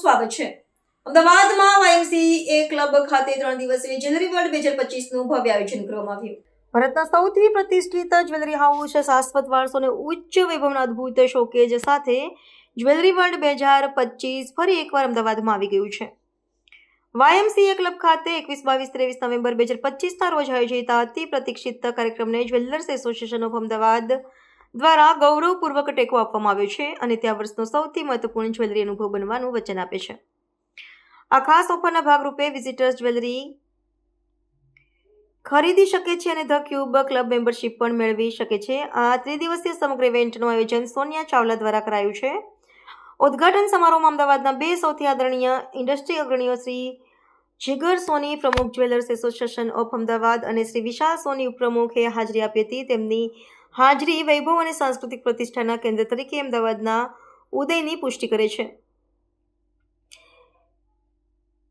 સ્વાગત છે। અમદાવાદમાં YMCA ક્લબ ખાતે 3 દિવસીય જ્વેલરી વર્લ્ડ 2025નું ભવ્ય આયોજન કરવામાં આવ્યું। ભારતના સૌથી પ્રતિષ્ઠિત જ્વેલરી હાઉસ શાશ્વત વારસો અને ઉચ્ચ વૈભવના અદ્ભુત શોકેજ સાથે જ્વેલરી વર્લ્ડ 2025 ફરી એકવાર અમદાવાદમાં આવી ગયું છે। YMCA ક્લબ ખાતે 21, 22, 23 નવેમ્બર 2025ના રોજ આયોજિત અતિ પ્રતીક્ષિત કાર્યક્રમને જ્વેલર્સ એસોસિએશન ઓફ અમદાવાદ દ્વારા ગૌરવપૂર્વક ટેકો આપવામાં આવ્યો છે અને ત્યાં વર્ષનો સૌથી મહત્વપૂર્ણ જ્વેલરી અનુભવ બનવાનું વચન આપે છે। આ ખાસ ઓફરના ભાગરૂપે વિઝિટર્સ જ્વેલરી ખરીદી શકે છે અને ધ ક્યુબ ક્લબ મેમ્બરશિપ પણ મેળવી શકે છે। આ ત્રિદિવસીય સમગ્ર ઇવેન્ટનું આયોજન સોનિયા ચાવલા દ્વારા કરાયું છે। ઉદ્ઘાટન સમારોહમાં અમદાવાદના 2 સૌથી આદરણીય ઇન્ડસ્ટ્રી અગ્રણીઓ શ્રી જીગર સોની પ્રમુખ જ્વેલર્સ એસોસિએશન ઓફ અમદાવાદ અને શ્રી વિશાલ સોની ઉપપ્રમુખે હાજરી આપી હતી। તેમની હાજરી વૈભવ અને સાંસ્કૃતિક પ્રતિષ્ઠાના કેન્દ્ર તરીકે અમદાવાદના ઉદયની પુષ્ટિ કરે છે।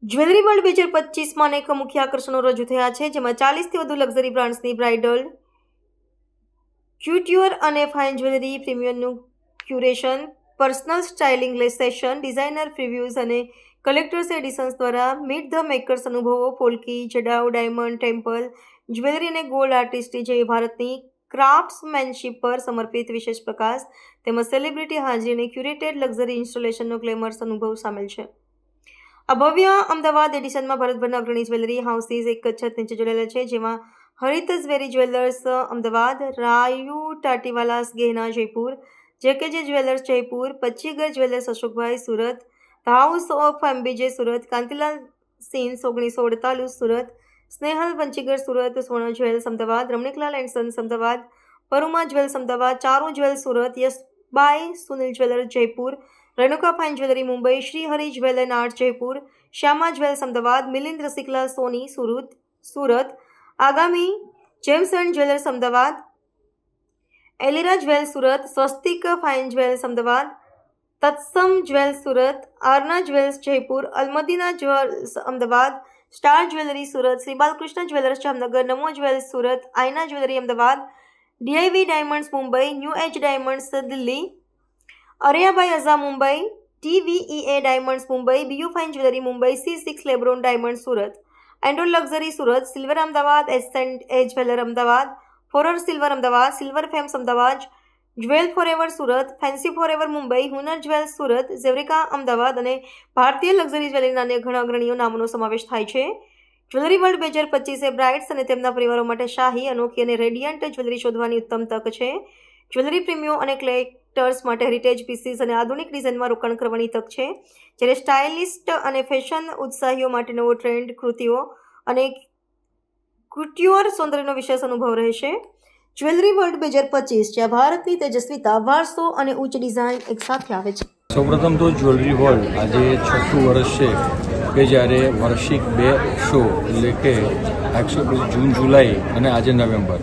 જ્વેલરી વર્લ્ડ 2025માં અનેક મુખ્ય આકર્ષણો રજૂ થયા છે, જેમાં 40થી વધુ લક્ઝરી બ્રાન્ડ્સની બ્રાઇડલ, ક્યુટ્યોર અને ફાઇન જ્વેલરી પ્રીમિયમનું curation, personal styling session, designer previews અને કલેક્ટર્સ એડિશન્સ દ્વારા મીટ ધ મેકર્સ અનુભવો, polki, jadau, diamond, temple jewellery અને ગોલ્ડ આર્ટિસ્ટ્રી જેવી ભારતની ક્રાફ્ટ્સમેનશિપ પર સમર્પિત વિશેષ પ્રકાશ તેમજ સેલિબ્રિટી હાજરી અને ક્યુરેટેડ લક્ઝરી ઇન્સ્ટોલેશનનો ગ્લેમરસ અનુભવ સામેલ છે। આ ભવ્ય અમદાવાદ એડિશનમાં ભારતભરના અગ્રણી જ્વેલરી હાઉસીસ એક જ છત નીચે જોડાયેલા છે, જેમાં હરિત ઝવેરી જ્વેલર્સ અમદાવાદ, રાયુ ટાટીવાલાસ Gehna Jaipur, JKJ jewellers Jaipur, Pachchigar jewellers Ashokbhai Surat, the house of MBJ Surat, Kantilal since 1948 Surat, Snehal Panchigar Surat, Swarna jewels Ahmedabad, Ramniklal and sons Ahmedabad, પરુમા જ્વેલ્સ અમદાવાદ, ચારુ જ્વેલ્સ સુરત, યશબાઈ Sunil jewellers Jaipur, Renuka fine jewellery Mumbai, Shri Hari jewel and art Jaipur, Shyama jewels Ahmedabad, Milind Rasiklal Soni Surat, Aagami gems and jewellers Ahmedabad, એલિરા jewels Surat, Swastik fine jewels Ahmedabad, Tatsam jewels Surat, Aarna jewels Jaipur, Almadina jewels Ahmedabad, star jewellery Surat, Shri Balkrishna jewellers Jamnagar, Namo jewels Surat, Aaina jewellery Ahmedabad, DIV diamonds Mumbai, new age diamonds Delhi, અરિયાબાઈ Aza Mumbai, TVEA diamonds Mumbai, BU fine jewellery Mumbai, C6 lab grown diamond Surat, એન્ડ્રોલ luxury Surat, silver Ahmedabad, S&A jeweller Ahmedabad, ફોરર silver Ahmedabad, silver fames Ahmedabad, jewel forever Surat, fancy forever Mumbai, હુનર jewels Surat, ઝેવરિકા Ahmedabad અને ભારતીય luxury જ્વેલરીના અન્ય ઘણા અગ્રણીઓ નામોનો સમાવેશ થાય છે। જ્વેલરી વર્લ્ડ 2025 એ બ્રાઇડ્સ અને તેમના પરિવારો માટે શાહી, અનોખી અને રેડિયન્ટ જ્વેલરી શોધવાની ઉત્તમ તક છે। જ્વેલરી પ્રેમીઓ અને કલેક્ટર્સ માટે હેરિટેજ પીસીસ અને આધુનિક ડિઝાઇનમાં રોકાણ કરવાની તક છે, જ્યારે સ્ટાઇલિસ્ટ અને ફેશન ઉત્સાહીઓ માટે નવો ટ્રેન્ડ કૃતિઓ અને કુટ્યોર સૌંદર્યનો વિશેષ અનુભવ રહેશે। જ્વેલરી વર્લ્ડ 2025 જ્યાં ભારતની તેજસ્વીતા, વારસો અને ઉચ્ચ ડિઝાઇન એક સાથે આવે છે। સૌપ્રથમ તો જ્વેલરી વર્લ્ડ આજે 6થું વર્ષ છે કે જ્યારે વાર્ષિક 2 શો એટલે કે એકચ્યુઅલી જૂન, જુલાઈ અને આજે નવેમ્બર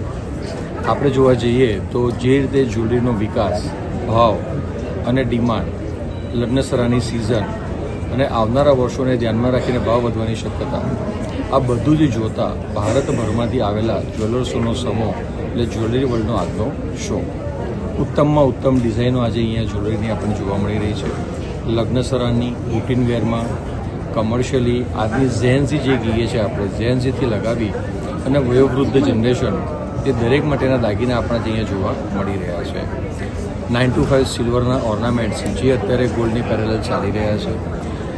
આપણે જોવા જઈએ તો જે રીતે જ્વેલરીનો વિકાસ, ભાવ અને ડિમાન્ડ, લગ્નસરાની સિઝન અને આવનારા વર્ષોને ધ્યાનમાં રાખીને ભાવ વધવાની શક્યતા, આ બધું જ જોતા ભારતભરમાંથી આવેલા જ્વેલર્સોનો સમૂહ એટલે જ્વેલરી વર્લ્ડનો આજનો શો। ઉત્તમમાં ઉત્તમ ડિઝાઇનો આજે અહીંયા જ્વેલરીની આપણને જોવા મળી રહી છે। લગ્નસરાની, રૂટીન વેરમાં, કમર્શિયલી, આજની ઝેન્ઝી જે કહીએ છીએ આપણે, ઝેન્ઝીથી લગાવી અને વયોવૃદ્ધ જનરેશન એ દરેક માટેના દાગીના આપણા અહીંયા જોવા મળી રહ્યા છે। 9 to 5 સિલ્વરના ઓર્નામેન્ટ્સ જે અત્યારે ગોલ્ડની પેરેલલ ચાલી રહ્યા છે,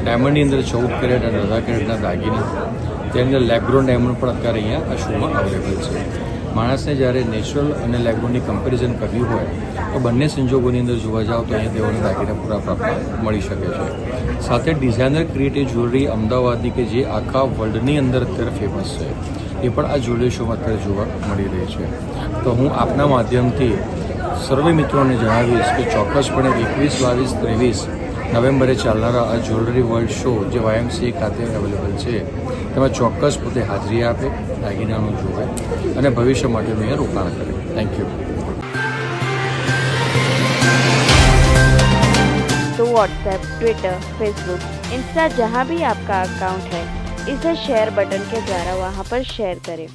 ડાયમંડની અંદર 14 કેરેટ અને 18 કેરેટના દાગીના, તેની અંદર લેબગ્રોન ડાયમંડ પણ અત્યારે અહીંયા આ શોમાં અવેલેબલ છે। માણસને જ્યારે નેચરલ અને લેબગ્રોનની કમ્પેરિઝન કરવી હોય તો બંને સંજોગોની અંદર જોવા જાઓ તો અહીંયા તેઓને દાગીના પૂરા પ્રાપ્ત મળી શકે છે। સાથે ડિઝાઇનર ક્રિએટિવ જ્વેલરી અમદાવાદની કે જે આખા વર્લ્ડની અંદર અત્યારે ફેમસ છે એ પણ આ જ્વેલરી શોમાં અત્યારે જોવા મળી રહી છે। તો હું આપના માધ્યમથી સર્વે મિત્રોને જણાવીશ કે ચોક્કસપણે 21, 22, 23 નવેમ્બરે ચાલનારા આ જ્વેલરી વર્લ્ડ શો જે YMCA ખાતે અવેલેબલ છે તેમાં ચોક્કસ પોતે હાજરી આપે, દાગીનાનું જોવે અને ભવિષ્ય માટેનું અહીંયા રોકાણ કરે। Thank you. तो व्हाट्सएप, ट्विटर, फेसबुक, इंस्टा जहाँ भी आपका अकाउंट है, इसे शेयर बटन के द्वारा वहाँ पर शेयर करें।